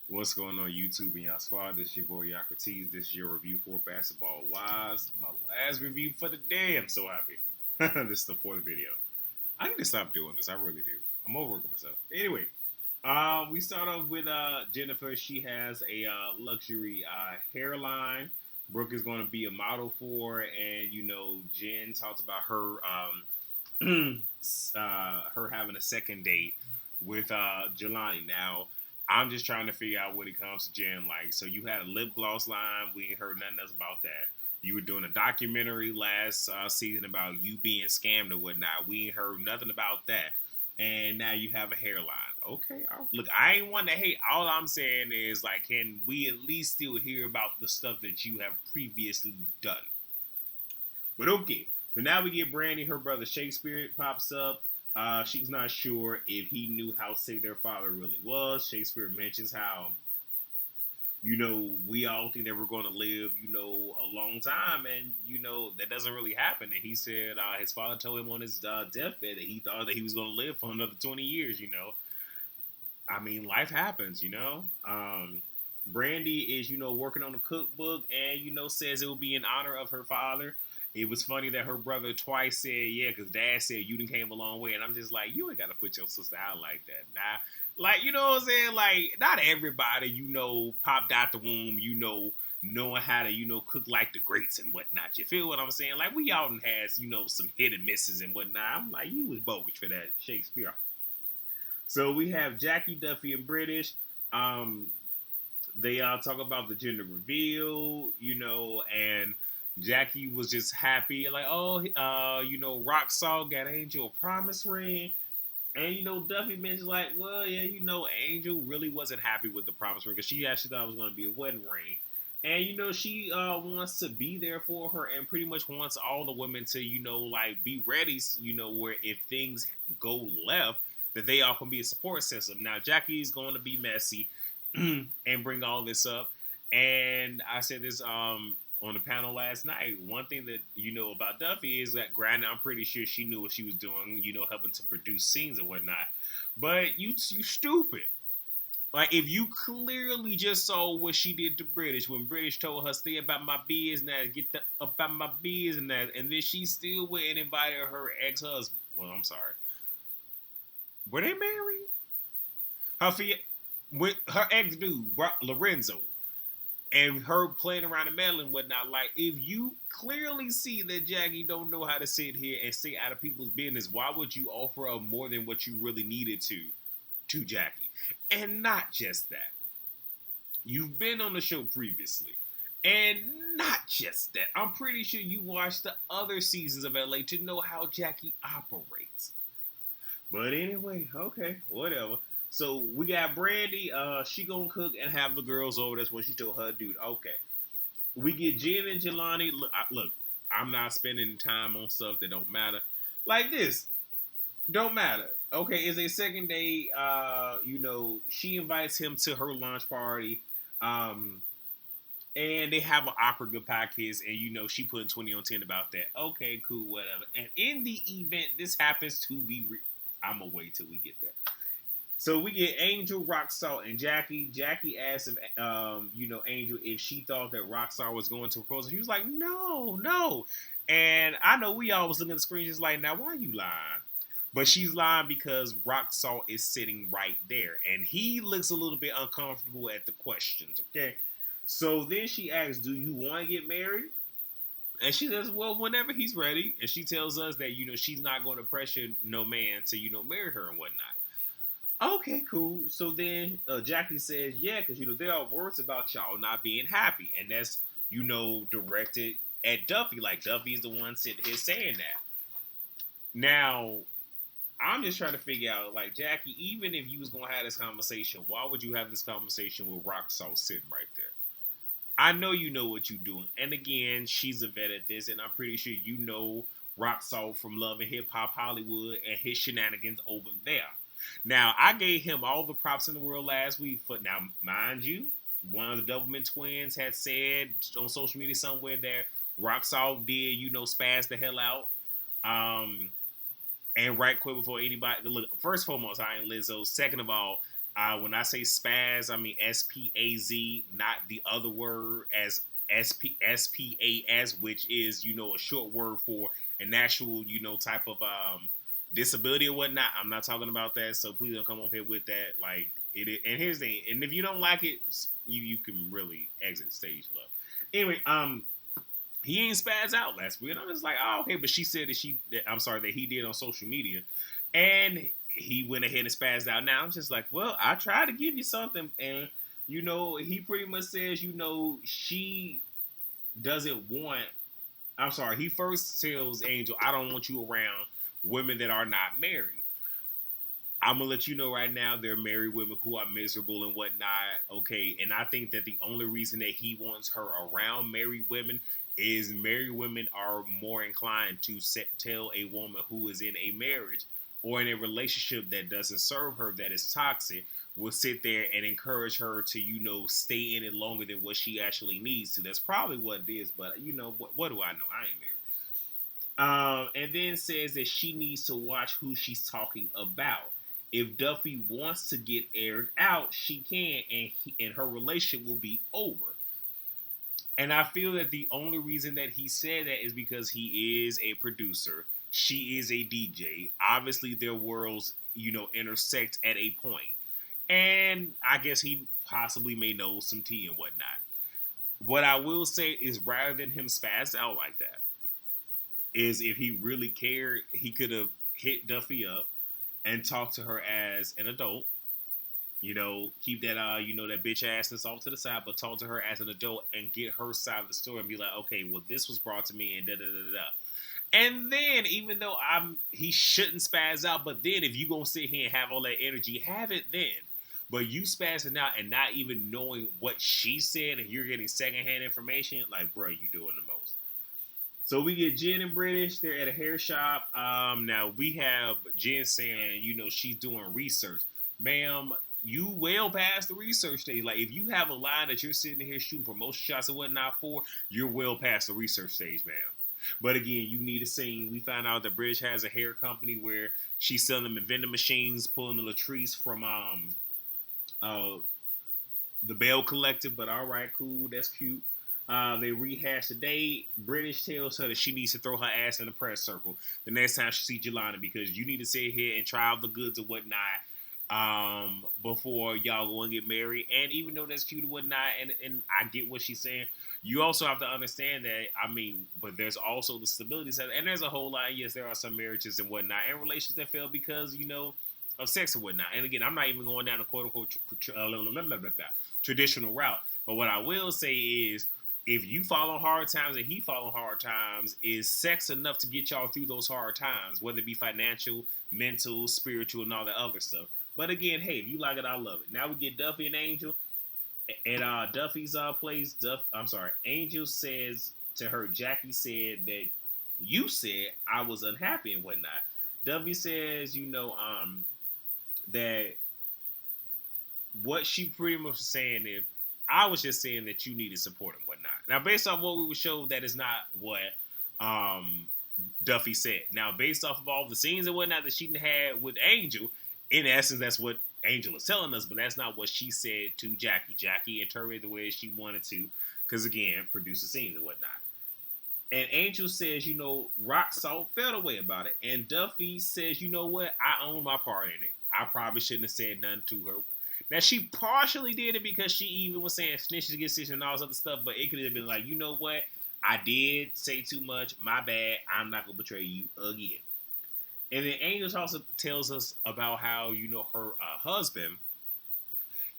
What's going on YouTube and y'all squad? This is your boy Yocrates. This is your review for Basketball Wives. My last review for the day. I'm so happy. This is the fourth video. I need to stop doing this. I really do. I'm overworking myself. Anyway, we start off with Jennifer. She has a luxury hairline. Brooke is going to be a model for, and Jen talks about her her having a second date with Jelani. Now, I'm just trying to figure out when it comes to Jen. Like, so you had a lip gloss line. We ain't heard nothing else about that. You were doing a documentary last season about you being scammed or whatnot. We ain't heard nothing about that. And now you have a hairline. Okay, look, I ain't one to hate. All I'm saying is, like, can we at least still hear about the stuff that you have previously done? But okay, so now we get Brandy. Her brother Shakespeare pops up. She's not sure if he knew how sick their father really was. Shakespeare mentions how, we all think that we're going to live, a long time, and, that doesn't really happen. And he said his father told him on his deathbed that he thought that he was going to live for another 20 years. I mean, life happens. Brandy is, working on a cookbook and, says it will be in honor of her father. It was funny that her brother twice said, yeah, because dad said you done came a long way. And I'm just like, you ain't got to put your sister out like that. Nah, like, you know what I'm saying? Like, not everybody, popped out the womb, knowing how to, cook like the greats and whatnot. You feel what I'm saying? Like, we all has, some hit and misses and whatnot. I'm like, you was bogus for that, Shakespeare. So we have Jackie, Duffy, and British. Um, they talk about the gender reveal, and Jackie was just happy, like, oh, Rock Salt got Angel a promise ring. And, Duffy mentioned, like, well, yeah, Angel really wasn't happy with the promise ring because she actually thought it was going to be a wedding ring. And, she wants to be there for her and pretty much wants all the women to, like, be ready, where if things go left, that they all can be a support system. Now, Jackie's going to be messy and bring all this up. And I said this on the panel last night. One thing that about Duffy is that, granted, I'm pretty sure she knew what she was doing, helping to produce scenes and whatnot. But you stupid. Like, if you clearly just saw what she did to British when British told her, stay about my business, get the about my business, and then she still went and invited her ex-husband. Well, I'm sorry. Were they married? Her with her ex dude, Lorenzo, and her playing around the metal and whatnot. Like, if you clearly see that Jackie don't know how to sit here and stay out of people's business, why would you offer up more than what you really needed to Jackie? And not just that. You've been on the show previously. And not just that. I'm pretty sure you watched the other seasons of LA to know how Jackie operates. But anyway, okay, whatever. So we got Brandy. She gonna cook and have the girls over. That's what she told her dude. Okay. We get Jen and Jelani. Look, I'm not spending time on stuff that don't matter. Like this, don't matter. Okay, it's a second day. She invites him to her lunch party. And they have an awkward goodbye kiss, and she put 20 on 10 about that. Okay, cool, whatever. And in the event, this happens to be. I'm gonna wait till we get there. So we get Angel, Rock Salt, and Jackie. Jackie asked if, Angel, if she thought that Rockstar was going to propose. He was like, no, no. And I know we all was looking at the screen just like, now why are you lying? But she's lying because Rock Salt is sitting right there. And he looks a little bit uncomfortable at the questions, okay? So then she asks, do you want to get married? And she says, well, whenever he's ready. And she tells us that, she's not going to pressure no man to, marry her and whatnot. Okay, cool. So then Jackie says, yeah, because, there are words about y'all not being happy. And that's, directed at Duffy. Like, Duffy is the one sitting here saying that. Now, I'm just trying to figure out, like, Jackie, even if you was going to have this conversation, why would you have this conversation with Rock Salt sitting right there? I know you know what you're doing. And again, she's a vet at this, and I'm pretty sure you know Rock Salt from Love and Hip Hop Hollywood and his shenanigans over there. Now, I gave him all the props in the world last week. For now, mind you, one of the Doublemint twins had said on social media somewhere that Rock Salt did, spaz the hell out. And right quick before anybody, look, first and foremost, I ain't Lizzo. Second of all, When I say spaz, I mean SPAZ, not the other word as SPAS, which is, a short word for an actual, type of disability or whatnot. I'm not talking about that, so please don't come up here with that. Like and here's the thing, and if you don't like it, you can really exit stage left. Anyway, he ain't spaz out last week. And I'm just like, oh, okay. But she said that he did on social media. And he went ahead and spazzed out. Now I'm just like, well, I tried to give you something. And, he pretty much says, she doesn't want, he first tells Angel, I don't want you around women that are not married. I'm gonna let you know right now, there are married women who are miserable and whatnot. Okay, and I think that the only reason that he wants her around married women is married women are more inclined to tell a woman who is in a marriage or in a relationship that doesn't serve her, that is toxic, will sit there and encourage her to, stay in it longer than what she actually needs to. That's probably what it is, but what do I know? I ain't married. And then says that she needs to watch who she's talking about. If Duffy wants to get aired out, she can, and her relationship will be over. And I feel that the only reason that he said that is because he is a producer. She is a DJ. Obviously, their worlds, intersect at a point. And I guess he possibly may know some tea and whatnot. What I will say is, rather than him spaz out like that, is if he really cared, he could have hit Duffy up and talk to her as an adult. Keep that that bitch assness off to the side, but talk to her as an adult and get her side of the story and be like, okay, well, this was brought to me and da da da da. And then, even though he shouldn't spaz out, but then if you gonna sit here and have all that energy, have it then. But you spazzing out and not even knowing what she said, and you're getting secondhand information, like, bro, you doing the most. So we get Jen and British. They're at a hair shop. Now we have Jen saying, she's doing research. Ma'am, you well past the research stage. Like, if you have a line that you're sitting here shooting promotion shots and whatnot for, you're well past the research stage, ma'am. But again, you need a scene. We found out that British has a hair company where she's selling them in vending machines, pulling the Latrice from the Bell Collective. But all right, cool, that's cute. They rehash the day. British tells her that she needs to throw her ass in the press circle the next time she sees Jelani, because you need to sit here and try out the goods and whatnot before y'all go and get married. And even though that's cute and whatnot, and I get what she's saying, you also have to understand that, but there's also the stability side, and there's a whole lot. Yes, there are some marriages and whatnot and relations that fail because, of sex and whatnot. And again, I'm not even going down the quote unquote traditional route. But what I will say is, if you fall on hard times and he fall on hard times, is sex enough to get y'all through those hard times, whether it be financial, mental, spiritual, and all that other stuff. But again, hey, if you like it, I love it. Now we get Duffy and Angel at Duffy's place. Angel says to her, Jackie said that you said I was unhappy and whatnot. Duffy says, that what she pretty much was saying is, I was just saying that you needed support and whatnot. Now, based off what we were showed, that is not what Duffy said. Now, based off of all the scenes and whatnot that she had with Angel, in essence, that's what Angel is telling us, but that's not what she said to Jackie. Jackie interpreted the way she wanted to, because, again, produce the scenes and whatnot. And Angel says, Rock Salt felt away about it. And Duffy says, you know what? I own my part in it. I probably shouldn't have said nothing to her. Now, she partially did it because she even was saying snitches get stitches and all this other stuff, but it could have been like, you know what? I did say too much. My bad. I'm not going to betray you again. And then Angel also tells us about how, her husband,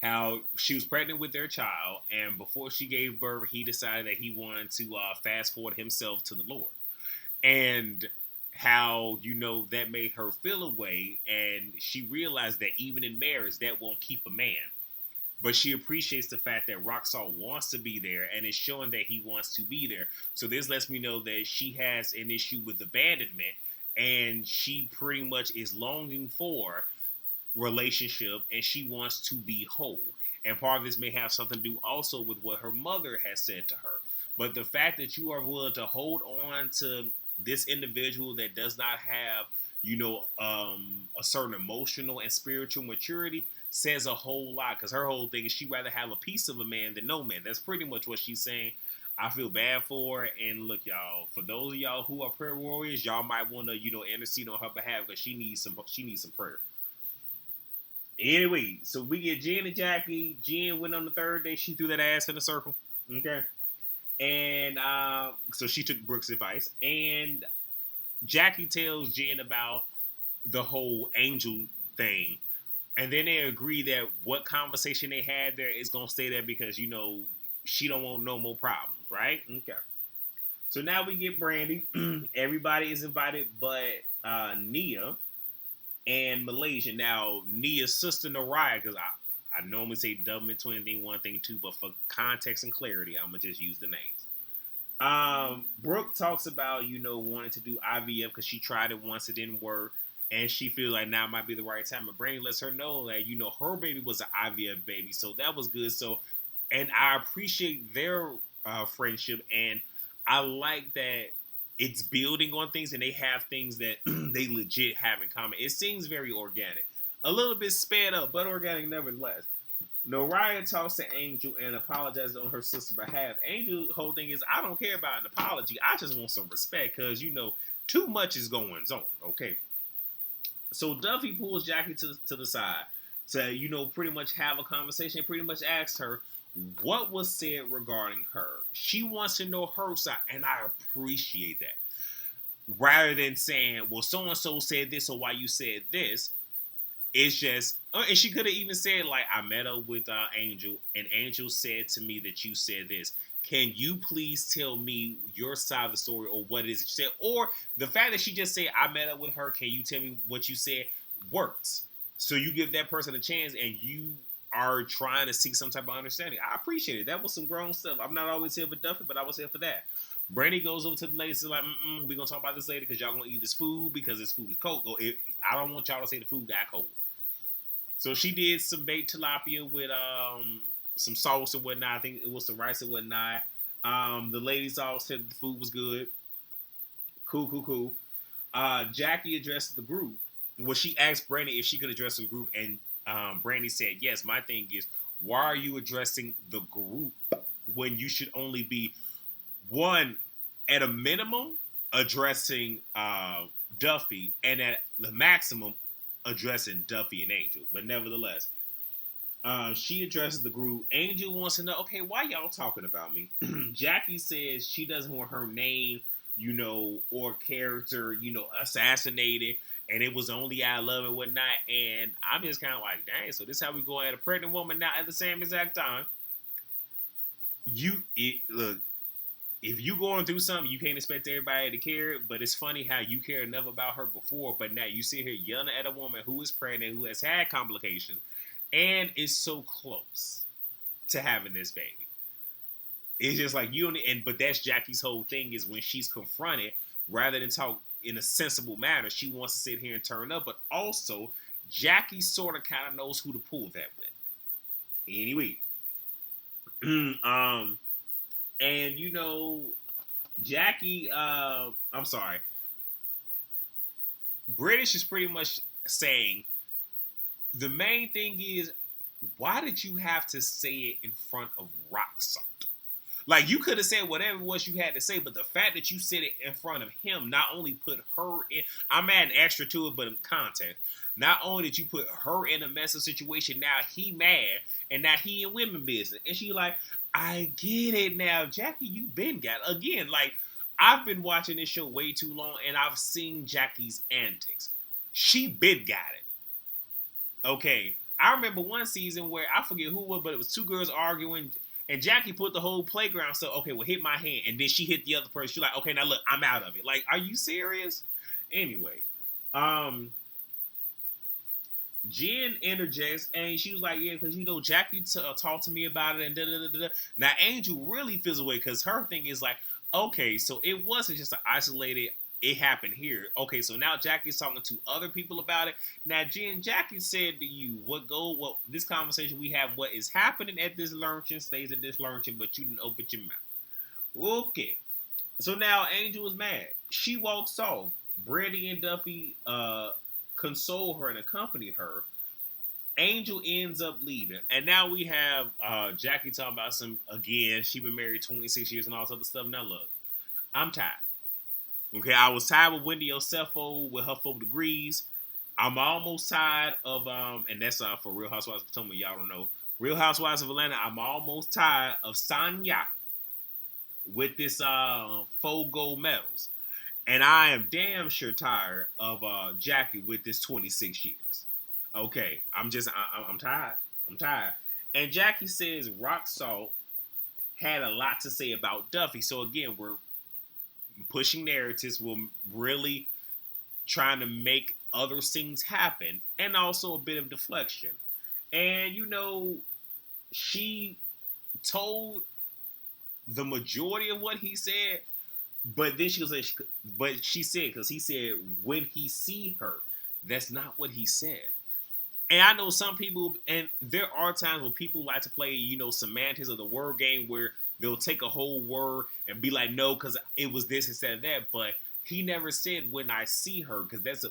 how she was pregnant with their child, and before she gave birth, he decided that he wanted to fast forward himself to the Lord. And how, that made her feel a way, and she realized that even in marriage, that won't keep a man. But she appreciates the fact that Rock Salt wants to be there and is showing that he wants to be there. So this lets me know that she has an issue with abandonment, and she pretty much is longing for relationship, and she wants to be whole. And part of this may have something to do also with what her mother has said to her. But the fact that you are willing to hold on to this individual that does not have, a certain emotional and spiritual maturity says a whole lot. Because her whole thing is she'd rather have a piece of a man than no man. That's pretty much what she's saying. I feel bad for her. And look, y'all, for those of y'all who are prayer warriors, y'all might want to, intercede on her behalf because she needs some prayer. Anyway, so we get Jen and Jackie. Jen went on the third day. She threw that ass in a circle. Okay. And so she took Brooke's advice. And Jackie tells Jen about the whole Angel thing. And then they agree that what conversation they had there is going to stay there because, she don't want no more problems, right? Okay. So now we get Brandy. Everybody is invited but Nia and Malaysia. Now, Nia's sister Naraya, because I normally say double twin thing, one thing, two, but for context and clarity, I'm going to just use the names. Brooke talks about, wanting to do IVF because she tried it once, it didn't work. And she feels like now might be the right time. But Brandy lets her know that, her baby was an IVF baby. So that was good. So, and I appreciate their friendship. And I like that it's building on things and they have things that they legit have in common. It seems very organic. A little bit sped up, but organic nevertheless. Naraya talks to Angel and apologizes on her sister's behalf. Angel's whole thing is, I don't care about an apology. I just want some respect because, too much is going on. Okay. So Duffy pulls Jackie to the side to, pretty much have a conversation, pretty much asked her what was said regarding her. She wants to know her side, and I appreciate that. Rather than saying, well, so-and-so said this, or why you said this, it's just, and she could have even said, like, I met up with Angel, and Angel said to me that you said this. Can you please tell me your side of the story or what it is that you said? Or the fact that she just said, I met up with her, can you tell me what you said, works. So you give that person a chance and you are trying to seek some type of understanding. I appreciate it. That was some grown stuff. I'm not always here for Duffy, but I was here for that. Brandy goes over to the ladies and like, we're going to talk about this later because y'all going to eat this food because this food is cold. I don't want y'all to say the food got cold. So she did some baked tilapia with some sauce and whatnot. I think it was some rice and whatnot. The ladies all said the food was good. Cool. Jackie addressed the group. Well, she asked Brandy if she could address the group, and Brandy said, yes, my thing is, why are you addressing the group when you should only be, one, at a minimum, addressing Duffy, and at the maximum, addressing Duffy and Angel. But nevertheless, she addresses the group. Angel wants to know, okay, why y'all talking about me? Jackie says she doesn't want her name, or character, assassinated. And it was only I love and whatnot. And I'm just kind of like, dang, so this is how we go at a pregnant woman now at the same exact time. Look, if you going through something, you can't expect everybody to care. But it's funny how you cared enough about her before, but now you sit here yelling at a woman who is pregnant, who has had complications, and is so close to having this baby. It's just like but that's Jackie's whole thing is when she's confronted, rather than talk in a sensible manner, she wants to sit here and turn up. But also, Jackie sort of kind of knows who to pull that with. Anyway, and Jackie, I'm sorry, British is pretty much saying the main thing is, why did you have to say it in front of Rock Salt? Like, you could have said whatever it was you had to say, but the fact that you said it in front of him not only put her in, I'm adding extra to it, but in context, not only did you put her in a messy situation, now he mad, and now he in women business. And she like, I get it now. Jackie, you been got it. Again, like, I've been watching this show way too long, and I've seen Jackie's antics. She been got it. Okay. I remember one season where, I forget who it was, but it was two girls arguing, and Jackie put the whole playground, so, okay, well, hit my hand. And then she hit the other person. She's like, okay, now look, I'm out of it. Like, are you serious? Anyway, Jen interjects, and she was like, yeah, because, Jackie talked to me about it, and da-da-da-da-da. Now, Angel really feels away, because her thing is like, okay, so it wasn't just an isolated, it happened here. Okay, so now Jackie's talking to other people about it. Now, Jen, Jackie said to you, what this conversation we have, what is happening at this luncheon stays at this luncheon, but you didn't open your mouth. Okay. So now Angel is mad. She walks off. Brandy and Duffy console her and accompany her. Angel ends up leaving, and now we have Jackie talking about some again. She been married 26 years and all this other stuff. Now look, I'm tired. Okay, I was tired with Wendy Osefo with her 4 degrees. I'm almost tired of and that's for Real Housewives of Potomac. Y'all don't know Real Housewives of Atlanta. I'm almost tired of Sanya with this 4 gold medals, and I am damn sure tired of Jackie with this 26 years. Okay, I'm tired. I'm tired. And Jackie says Rock Salt had a lot to say about Duffy. So again, we're pushing narratives. We're really trying to make other things happen, and also a bit of deflection. And she told the majority of what he said, but then she was like, but she said, because he said when he see her, that's not what he said. And I know some people, and there are times where people like to play, semantics of the word game where they'll take a whole word and be like, no, because it was this instead of that. But he never said when I see her, because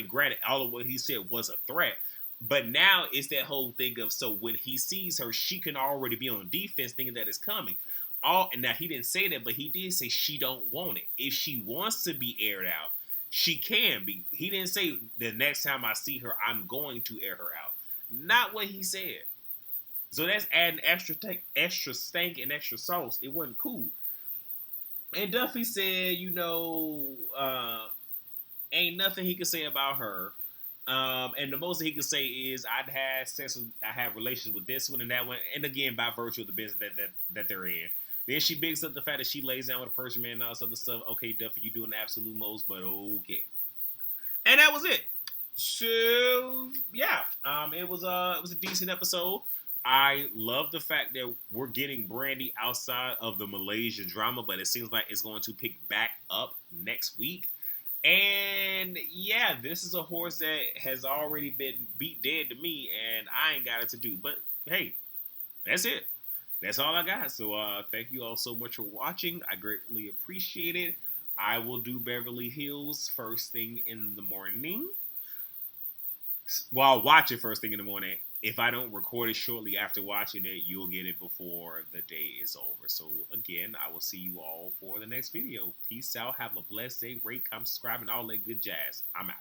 granted, all of what he said was a threat. But now it's that whole thing of, so when he sees her, she can already be on defense thinking that it's coming. And now he didn't say that, but he did say she don't want it. If she wants to be aired out, she can be. He didn't say the next time I see her, I'm going to air her out. Not what he said. So that's adding extra stank and extra sauce. It wasn't cool. And Duffy said, ain't nothing he could say about her. And the most that he could say is, I have relations with this one and that one, and again by virtue of the business that they're in. Then she bigs up the fact that she lays down with a Persian man and all this other stuff. Okay, Duffy, you doing the absolute most, but okay. And that was it. So yeah, it was a decent episode. I love the fact that we're getting Brandy outside of the Malaysia drama, but it seems like it's going to pick back up next week. And yeah, this is a horse that has already been beat dead to me, and I ain't got it to do. But hey, that's it. That's all I got. So thank you all so much for watching. I greatly appreciate it. I will do Beverly Hills first thing in the morning. Well, I'll watch it first thing in the morning. If I don't record it shortly after watching it, you'll get it before the day is over. So again, I will see you all for the next video. Peace out. Have a blessed day. Rate, comment, subscribe, and all that good jazz. I'm out.